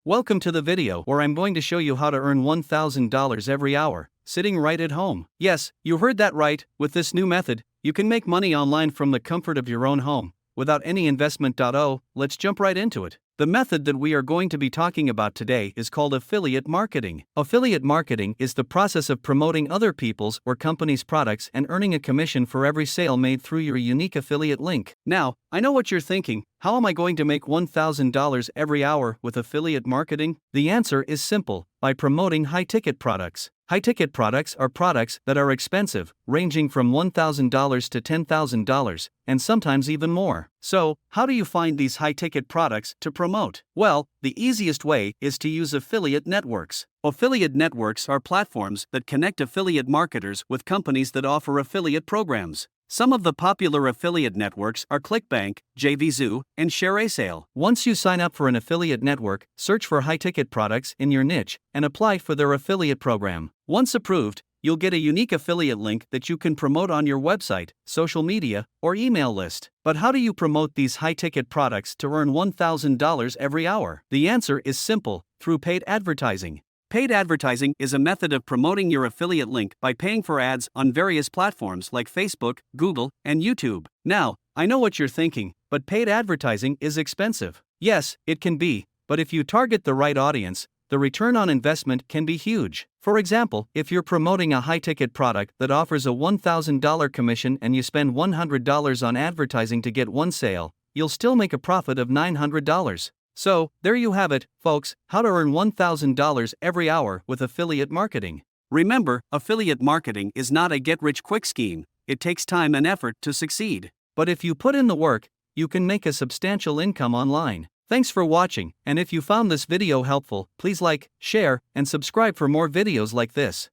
Welcome to the video where I'm going to show you how to earn $1,000 every hour, sitting right at home. Yes, you heard that right. With this new method, you can make money online from the comfort of your own home, without any investment. Let's jump right into it. The method that we are going to be talking about today is called affiliate marketing. Affiliate marketing is the process of promoting other people's or companies' products and earning a commission for every sale made through your unique affiliate link. Now, I know what you're thinking. How am I going to make $1,000 every hour with affiliate marketing? The answer is simple: by promoting high-ticket products. High-ticket products are products that are expensive, ranging from $1,000 to $10,000, and sometimes even more. So, how do you find these high-ticket products to promote? Well, the easiest way is to use affiliate networks. Affiliate networks are platforms that connect affiliate marketers with companies that offer affiliate programs. Some of the popular affiliate networks are ClickBank, JVZoo, and ShareASale. Once you sign up for an affiliate network, search for high-ticket products in your niche and apply for their affiliate program. Once approved, you'll get a unique affiliate link that you can promote on your website, social media, or email list. But how do you promote these high-ticket products to earn $1,000 every hour? The answer is simple: through paid advertising. Paid advertising is a method of promoting your affiliate link by paying for ads on various platforms like Facebook, Google, and YouTube. Now, I know what you're thinking, but paid advertising is expensive. Yes, it can be, but if you target the right audience, the return on investment can be huge. For example, if you're promoting a high-ticket product that offers a $1,000 commission and you spend $100 on advertising to get one sale, you'll still make a profit of $900. So, there you have it, folks, how to earn $1,000 every hour with affiliate marketing. Remember, affiliate marketing is not a get-rich-quick scheme. It takes time and effort to succeed. But if you put in the work, you can make a substantial income online. Thanks for watching, and if you found this video helpful, please like, share, and subscribe for more videos like this.